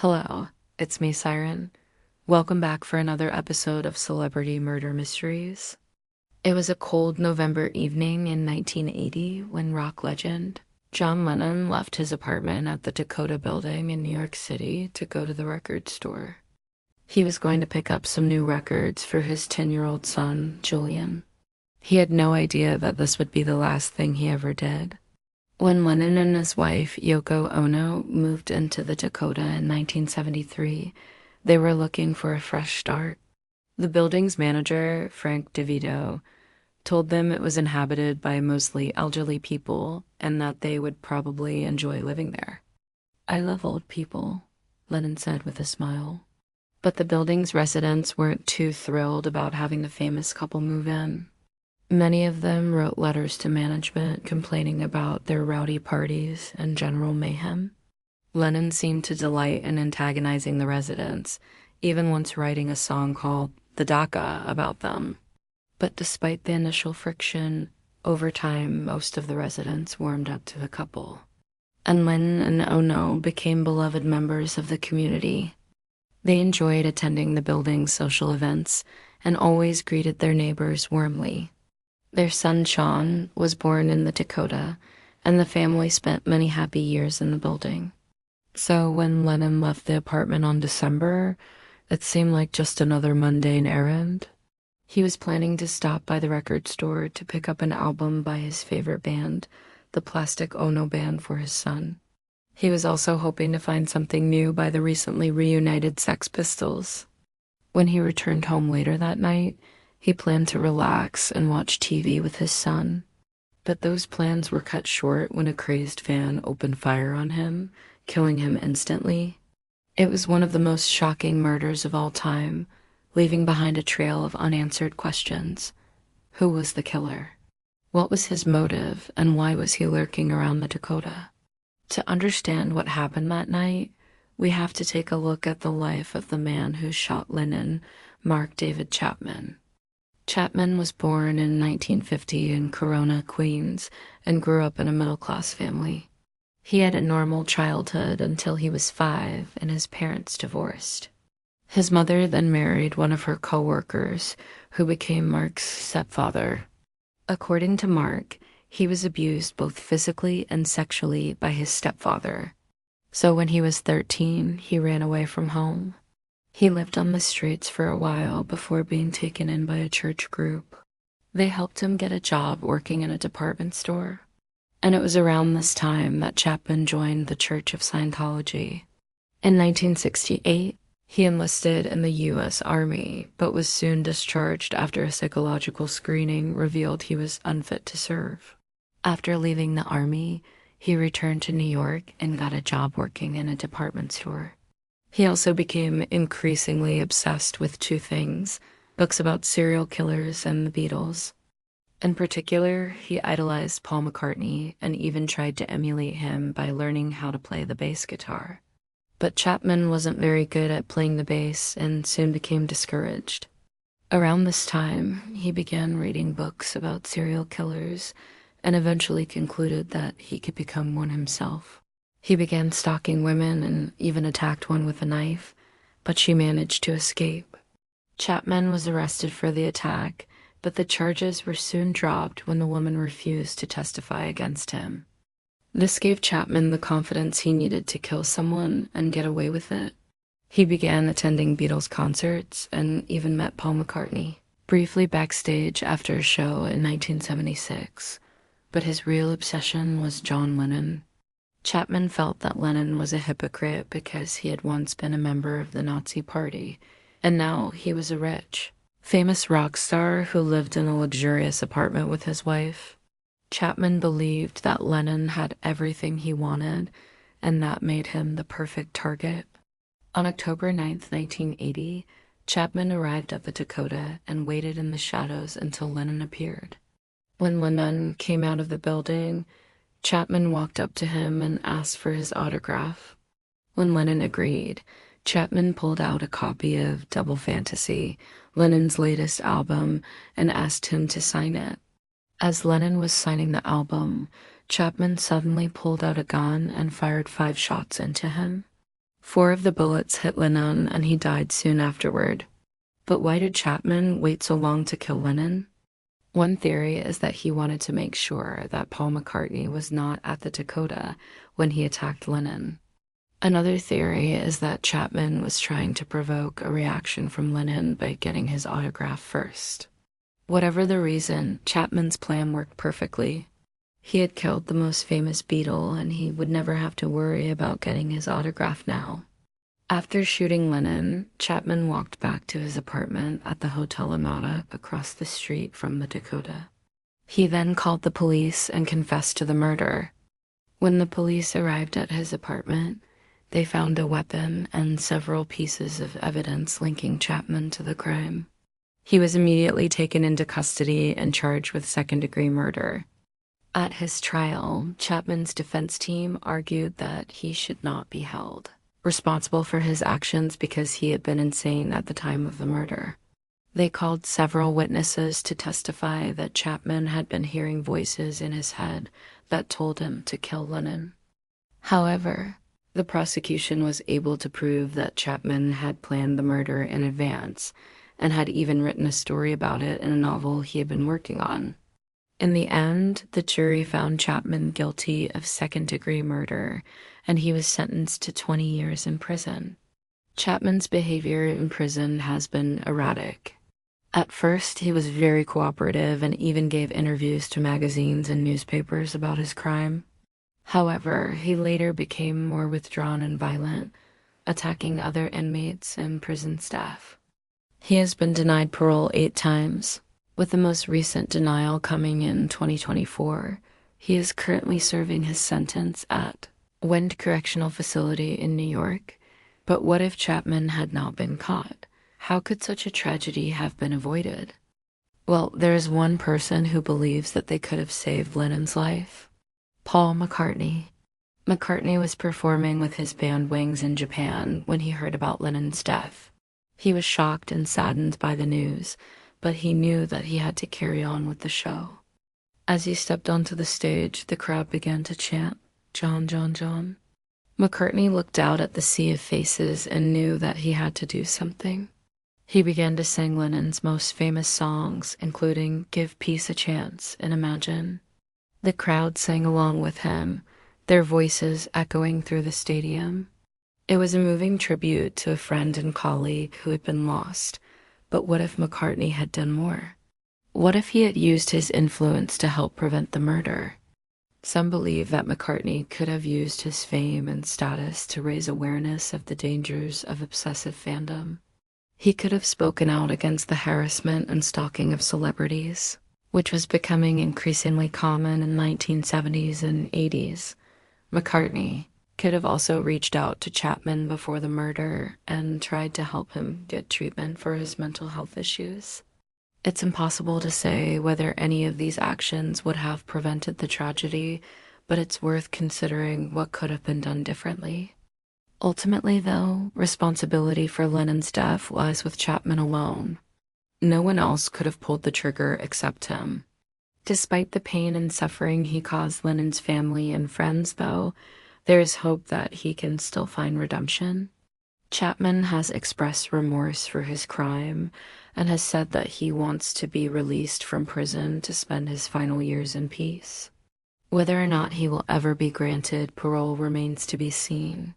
Hello, it's me, Siren. Welcome back for another episode of Celebrity Murder Mysteries. It was a cold November evening in 1980 when rock legend John Lennon left his apartment at the Dakota building in New York City to go to the record store. He was going to pick up some new records for his 10-year-old son, Julian. He had no idea that this would be the last thing he ever did. When Lennon and his wife, Yoko Ono, moved into the Dakota in 1973, they were looking for a fresh start. The building's manager, Frank DeVito, told them it was inhabited by mostly elderly people and that they would probably enjoy living there. "I love old people," Lennon said with a smile. But the building's residents weren't too thrilled about having the famous couple move in. Many of them wrote letters to management complaining about their rowdy parties and general mayhem. Lennon seemed to delight in antagonizing the residents, even once writing a song called "The Dakota" about them. But despite the initial friction, over time most of the residents warmed up to the couple. And Lennon and Ono became beloved members of the community. They enjoyed attending the building's social events and always greeted their neighbors warmly. Their son, Sean, was born in the Dakota, and the family spent many happy years in the building. So when Lennon left the apartment on December, it seemed like just another mundane errand. He was planning to stop by the record store to pick up an album by his favorite band, the Plastic Ono Band, for his son. He was also hoping to find something new by the recently reunited Sex Pistols. When he returned home later that night, he planned to relax and watch TV with his son. But those plans were cut short when a crazed fan opened fire on him, killing him instantly. It was one of the most shocking murders of all time, leaving behind a trail of unanswered questions. Who was the killer? What was his motive, and why was he lurking around the Dakota? To understand what happened that night, we have to take a look at the life of the man who shot Lennon, Mark David Chapman. Chapman was born in 1950 in Corona, Queens, and grew up in a middle-class family. He had a normal childhood until he was 5 and his parents divorced. His mother then married one of her co-workers, who became Mark's stepfather. According to Mark, he was abused both physically and sexually by his stepfather. So when he was 13, he ran away from home. He lived on the streets for a while before being taken in by a church group. They helped him get a job working in a department store. And it was around this time that Chapman joined the Church of Scientology. In 1968, he enlisted in the U.S. Army, but was soon discharged after a psychological screening revealed he was unfit to serve. After leaving the Army, he returned to New York and got a job working in a department store. He also became increasingly obsessed with two things: books about serial killers and the Beatles. In particular, he idolized Paul McCartney and even tried to emulate him by learning how to play the bass guitar. But Chapman wasn't very good at playing the bass and soon became discouraged. Around this time, he began reading books about serial killers and eventually concluded that he could become one himself. He began stalking women and even attacked one with a knife, but she managed to escape. Chapman was arrested for the attack, but the charges were soon dropped when the woman refused to testify against him. This gave Chapman the confidence he needed to kill someone and get away with it. He began attending Beatles concerts and even met Paul McCartney, briefly backstage after a show in 1976. But his real obsession was John Lennon. Chapman felt that Lennon was a hypocrite because he had once been a member of the Nazi Party, and now he was a rich, famous rock star who lived in a luxurious apartment with his wife. Chapman believed that Lennon had everything he wanted, and that made him the perfect target. On October 9th, 1980, Chapman arrived at the Dakota and waited in the shadows until Lennon appeared. When Lennon came out of the building, Chapman walked up to him and asked for his autograph. When Lennon agreed, Chapman pulled out a copy of Double Fantasy, Lennon's latest album, and asked him to sign it. As Lennon was signing the album, Chapman suddenly pulled out a gun and fired 5 shots into him. 4 of the bullets hit Lennon and he died soon afterward. But why did Chapman wait so long to kill Lennon? One theory is that he wanted to make sure that Paul McCartney was not at the Dakota when he attacked Lennon. Another theory is that Chapman was trying to provoke a reaction from Lennon by getting his autograph first. Whatever the reason, Chapman's plan worked perfectly. He had killed the most famous Beatle, and he would never have to worry about getting his autograph now. After shooting Lennon, Chapman walked back to his apartment at the Hotel Amada across the street from the Dakota. He then called the police and confessed to the murder. When the police arrived at his apartment, they found a weapon and several pieces of evidence linking Chapman to the crime. He was immediately taken into custody and charged with second-degree murder. At his trial, Chapman's defense team argued that he should not be held responsible for his actions because he had been insane at the time of the murder. They called several witnesses to testify that Chapman had been hearing voices in his head that told him to kill Lennon. However, the prosecution was able to prove that Chapman had planned the murder in advance and had even written a story about it in a novel he had been working on. In the end, the jury found Chapman guilty of second-degree murder, and he was sentenced to 20 years in prison. Chapman's behavior in prison has been erratic. At first, he was very cooperative and even gave interviews to magazines and newspapers about his crime. However, he later became more withdrawn and violent, attacking other inmates and prison staff. He has been denied parole 8 times, with the most recent denial coming in 2024. He is currently serving his sentence at Wend Correctional Facility in New York. But what if Chapman had not been caught? How could such a tragedy have been avoided? Well, there is one person who believes that they could have saved Lennon's life. Paul McCartney. McCartney was performing with his band Wings in Japan when he heard about Lennon's death. He was shocked and saddened by the news, but he knew that he had to carry on with the show. As he stepped onto the stage, the crowd began to chant, "John, John, John." McCartney looked out at the sea of faces and knew that he had to do something. He began to sing Lennon's most famous songs, including Give Peace a Chance and Imagine. The crowd sang along with him, their voices echoing through the stadium. It was a moving tribute to a friend and colleague who had been lost. But what if McCartney had done more? What if he had used his influence to help prevent the murder? Some believe that McCartney could have used his fame and status to raise awareness of the dangers of obsessive fandom. He could have spoken out against the harassment and stalking of celebrities, which was becoming increasingly common in the 1970s and 80s. McCartney could have also reached out to Chapman before the murder and tried to help him get treatment for his mental health issues. It's impossible to say whether any of these actions would have prevented the tragedy, but it's worth considering what could have been done differently. Ultimately, though, responsibility for Lennon's death lies with Chapman alone. No one else could have pulled the trigger except him. Despite the pain and suffering he caused Lennon's family and friends, though, there is hope that he can still find redemption. Chapman has expressed remorse for his crime and has said that he wants to be released from prison to spend his final years in peace. Whether or not he will ever be granted parole remains to be seen.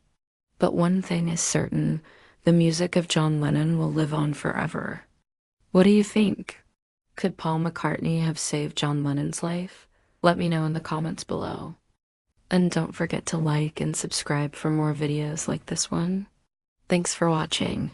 But one thing is certain, the music of John Lennon will live on forever. What do you think? Could Paul McCartney have saved John Lennon's life? Let me know in the comments below. And don't forget to like and subscribe for more videos like this one. Thanks for watching.